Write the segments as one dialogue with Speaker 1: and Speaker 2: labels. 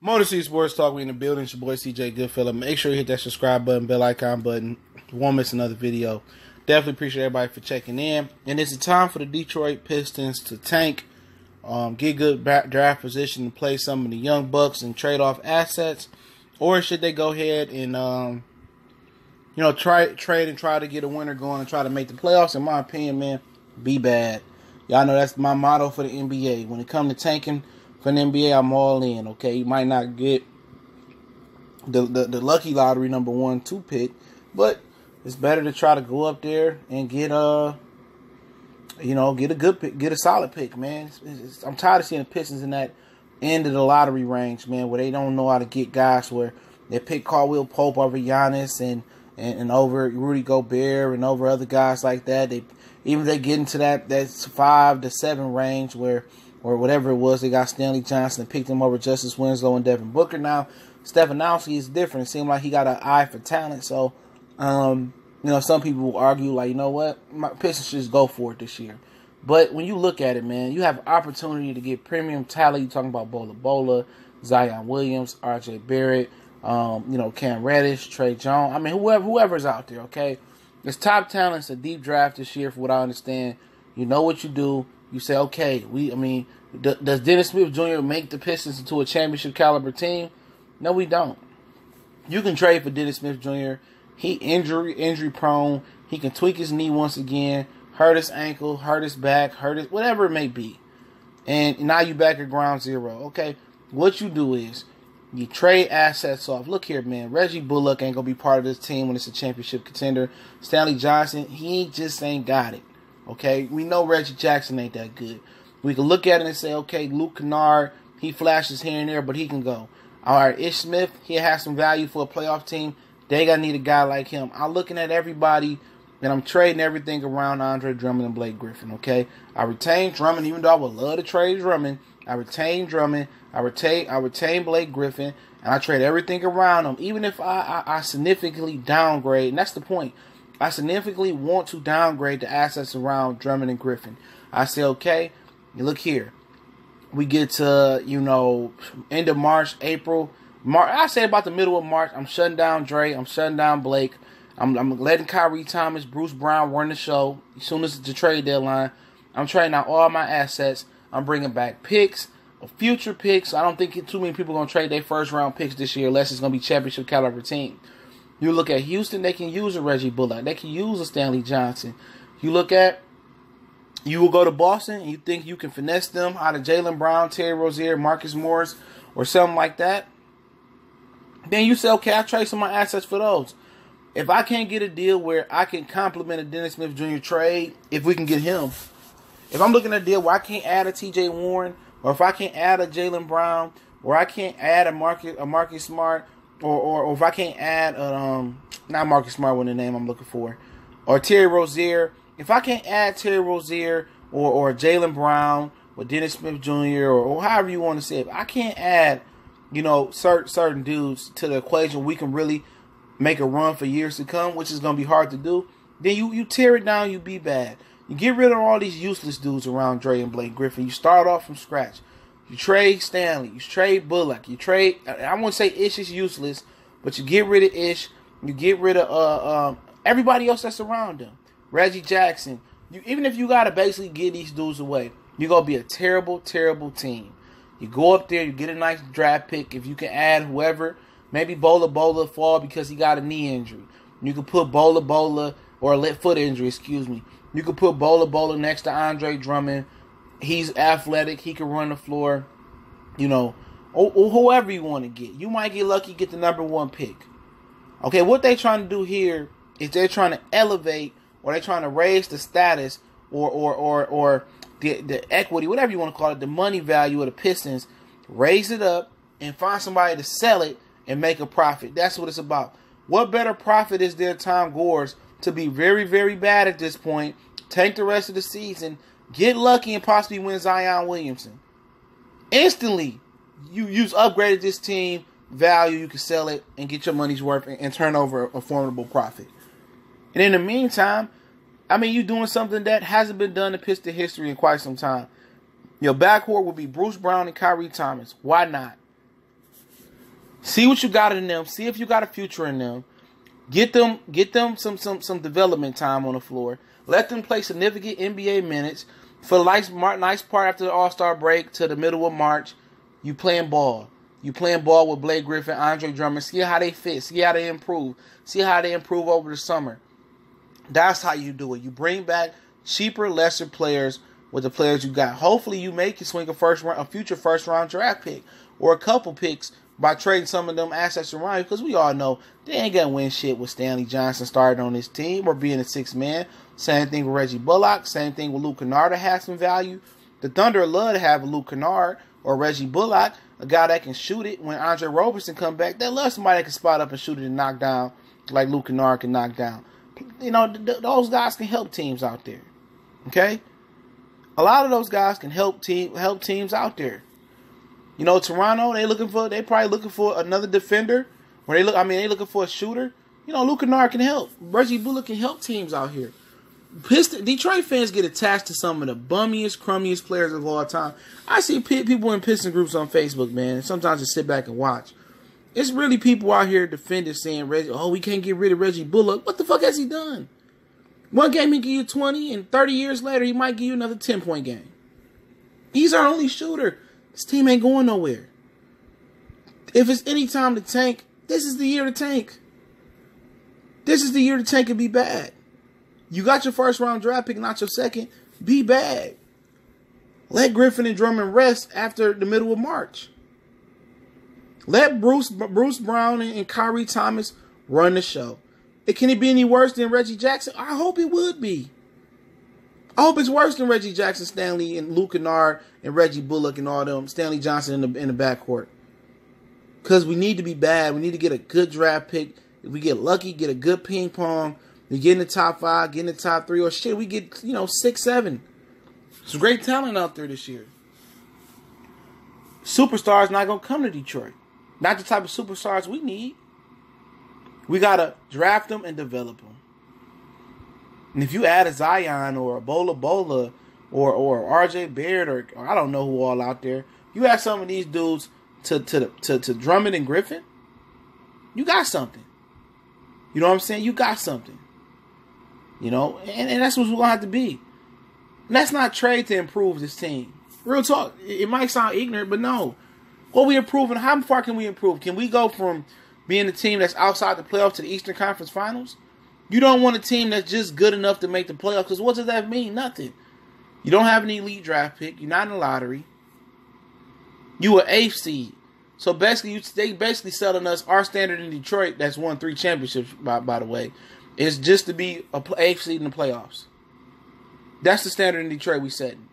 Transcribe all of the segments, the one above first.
Speaker 1: Motor City Sports Talk, we in the building. It's your boy CJ Goodfella. Make sure you hit that subscribe button, bell icon button. You won't miss another video. Definitely appreciate everybody for checking in. And it's a time for the Detroit Pistons to tank, get good draft position to play some of the young bucks and trade off assets, or should they go ahead and trade and try to get a winner going and try to make the playoffs? In my opinion, man, be bad. Y'all know that's my motto for the NBA. When it comes to tanking for the NBA, I'm all in. Okay, you might not get the lucky lottery number 1, 2 pick, but it's better to try to go up there and get a good pick, get a solid pick, man. I'm tired of seeing the Pistons in that end of the lottery range, man, where they don't know how to get guys, where they pick Caldwell Pope over Giannis and over Rudy Gobert and over other guys like that. They get into that 5 to 7 range or whatever it was. They got Stanley Johnson and picked him over Justice Winslow and Devin Booker. Now Stefanowski is different. It seemed like he got an eye for talent. So some people will argue, like, you know what, my Pistons should just go for it this year. But when you look at it, man, you have opportunity to get premium talent. You're talking about Bola, Zion Williams, R.J. Barrett, Cam Reddish, Trey Jones. I mean, whoever's out there, okay? It's top talent. It's a deep draft this year, for what I understand. You know what you do. You say, okay, does Dennis Smith Jr. make the Pistons into a championship caliber team? No, we don't. You can trade for Dennis Smith Jr. He injury prone. He can tweak his knee once again, hurt his ankle, hurt his back, whatever it may be. And now you back at ground zero. Okay, what you do is you trade assets off. Look here, man. Reggie Bullock ain't going to be part of this team when it's a championship contender. Stanley Johnson, he just ain't got it. Okay, we know Reggie Jackson ain't that good. We can look at it and say, okay, Luke Kennard, he flashes here and there, but he can go. All right, Ish Smith, he has some value for a playoff team. They got to need a guy like him. I'm looking at everybody, and I'm trading everything around Andre Drummond and Blake Griffin, okay? I retain Drummond, even though I would love to trade Drummond. I retain Drummond. I retain Blake Griffin, and I trade everything around them, even if I significantly downgrade. And that's the point. I significantly want to downgrade the assets around Drummond and Griffin. I say, okay, look here. We get to, end of March, April. I say about the middle of March, I'm shutting down Dre. I'm shutting down Blake. I'm letting Kyrie Thomas, Bruce Brown run the show. As soon as it's the trade deadline, I'm trading out all my assets. I'm bringing back picks, future picks. I don't think too many people are going to trade their first-round picks this year unless it's going to be championship caliber team. You look at Houston, they can use a Reggie Bullock. They can use a Stanley Johnson. You will go to Boston and you think you can finesse them out of Jaylen Brown, Terry Rozier, Marcus Morris, or something like that. Then you say, okay, I'll trade some of my assets for those. If I can't get a deal where I can complement a Dennis Smith Jr. trade, if we can get him. If I'm looking at a deal where I can't add a T.J. Warren, or if I can't add a Jaylen Brown, or I can't add a Marcus Smart, or if I can't add not Marcus Smart was the name I'm looking for, or Terry Rozier. If I can't add Terry Rozier or Jaylen Brown or Dennis Smith Jr. or however you want to say it, if I can't add certain dudes to the equation, we can really make a run for years to come, which is going to be hard to do. Then you tear it down, you be bad. You get rid of all these useless dudes around Dre and Blake Griffin. You start off from scratch. You trade Stanley. You trade Bullock. You trade, I won't say Ish is useless, but you get rid of Ish. You get rid of everybody else that's around him. Reggie Jackson. Even if you got to basically get these dudes away, you're going to be a terrible, terrible team. You go up there, you get a nice draft pick. If you can add whoever, maybe Bola fall because he got a knee injury. You can put Bola or a foot injury, excuse me. You can put Bola next to Andre Drummond. He's athletic. He can run the floor. Or whoever you want to get. You might get lucky, get the number 1 pick. Okay, what they trying to do here is they're trying to elevate, or they're trying to raise the status or the equity, whatever you want to call it, the money value of the Pistons, raise it up and find somebody to sell it and make a profit. That's what it's about. What better profit is there, Tom Gores, to be very, very bad at this point, tank the rest of the season, get lucky and possibly win Zion Williamson. Instantly, you've upgraded this team value, you can sell it and get your money's worth and turn over a formidable profit. And in the meantime, you're doing something that hasn't been done in Piston history in quite some time. Your backcourt will be Bruce Brown and Kyrie Thomas. Why not? See what you got in them. See if you got a future in them. Get them some development time on the floor. Let them play significant NBA minutes. For the nice part after the All-Star break to the middle of March, you playing ball. You playing ball with Blake Griffin, Andre Drummond. See how they fit. See how they improve. See how they improve over the summer. That's how you do it. You bring back cheaper, lesser players with the players you got. Hopefully you make it swing a future first-round draft pick or a couple picks by trading some of them assets around, because we all know they ain't going to win shit with Stanley Johnson starting on this team or being a sixth man. Same thing with Reggie Bullock. Same thing with Luke Kennard that has some value. The Thunder love to have a Luke Kennard or Reggie Bullock, a guy that can shoot it when Andre Roberson come back. They love somebody that can spot up and shoot it and knock down like Luke Kennard can knock down. You know, those guys can help teams out there. Okay? A lot of those guys can help teams out there. You know, Toronto, they probably looking for another defender. Or they looking for a shooter. You know, Luke Kennard can help. Reggie Bullock can help teams out here. Detroit fans get attached to some of the bummiest, crummiest players of all time. I see people in Piston groups on Facebook, man, and sometimes I sit back and watch. It's really people out here defending saying, we can't get rid of Reggie Bullock. What the fuck has he done? One game he give you 20, and 30 years later he might give you another 10-point game. He's our only shooter. This team ain't going nowhere. If it's any time to tank, this is the year to tank. This is the year to tank and be bad. You got your first round draft pick, not your second. Be bad. Let Griffin and Drummond rest after the middle of March. Let Bruce Brown and Kyrie Thomas run the show. Can it be any worse than Reggie Jackson? I hope it would be. I hope it's worse than Reggie Jackson, Stanley, and Luke Kennard, and Reggie Bullock, and all them. Stanley Johnson in the backcourt. Because we need to be bad. We need to get a good draft pick. If we get lucky, get a good ping pong. We get in the top 5, get in the top 3, or shit, we get, 6, 7. There's great talent out there this year. Superstars not going to come to Detroit. Not the type of superstars we need. We got to draft them and develop them. And if you add a Zion or a Bola or RJ Barrett or I don't know who all out there, you add some of these dudes to Drummond and Griffin, you got something. You know what I'm saying? You got something. And that's what we're going to have to be. Let's not trade to improve this team. Real talk. It might sound ignorant, but no. What we improving, how far can we improve? Can we go from being the team that's outside the playoffs to the Eastern Conference Finals? You don't want a team that's just good enough to make the playoffs, because what does that mean? Nothing. You don't have an elite draft pick. You're not in the lottery. You an 8th seed. So basically, they basically selling us our standard in Detroit that's won 3 championships, by the way, is just to be a 8th seed in the playoffs. That's the standard in Detroit we setting.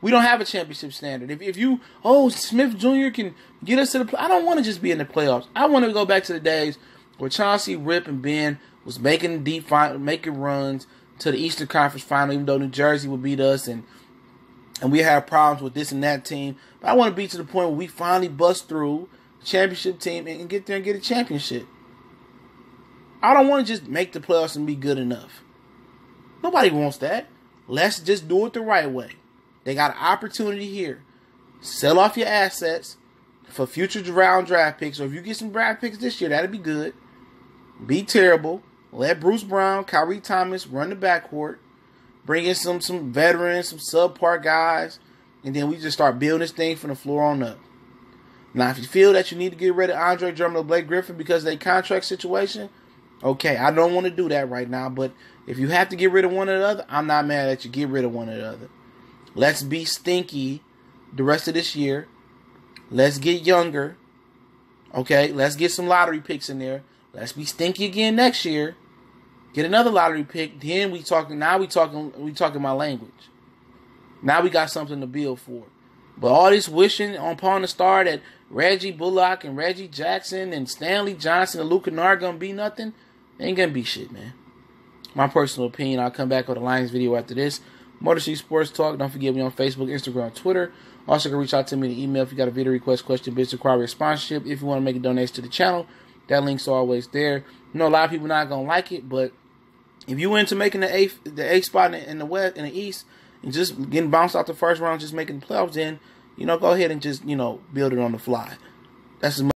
Speaker 1: We don't have a championship standard. If you, Smith Jr. can get us to the I don't want to just be in the playoffs. I want to go back to the days where Chauncey, Rip, and Ben was making making runs to the Eastern Conference Final, even though New Jersey would beat us and we had problems with this and that team. But I want to be to the point where we finally bust through the championship team and get there and get a championship. I don't want to just make the playoffs and be good enough. Nobody wants that. Let's just do it the right way. They got an opportunity here. Sell off your assets for future round draft picks. Or if you get some draft picks this year, that'd be good. Be terrible. Let Bruce Brown, Kyrie Thomas run the backcourt. Bring in some veterans, some subpar guys. And then we just start building this thing from the floor on up. Now, if you feel that you need to get rid of Andre Drummond or Blake Griffin because of their contract situation, okay, I don't want to do that right now. But if you have to get rid of one or the other, I'm not mad at you. Get rid of one or the other. Let's be stinky the rest of this year. Let's get younger. Okay, let's get some lottery picks in there. Let's be stinky again next year. Get another lottery pick. Then we talking my language. Now we got something to build for. But all this wishing upon the star that Reggie Bullock and Reggie Jackson and Stanley Johnson and Luke Kennard gonna be nothing, ain't gonna be shit, man. My personal opinion. I'll come back with a Lions video after this. Motor City Sports Talk. Don't forget me on Facebook, Instagram, Twitter. Also, you can reach out to me in the email if you got a video request, question, business inquiry, or sponsorship. If you want to make a donation to the channel, that link's always there. You know, a lot of people not gonna like it, but if you into making the eighth spot in the West, in the East, and just getting bounced out the first round, just making the playoffs, then go ahead and just build it on the fly. That's as much.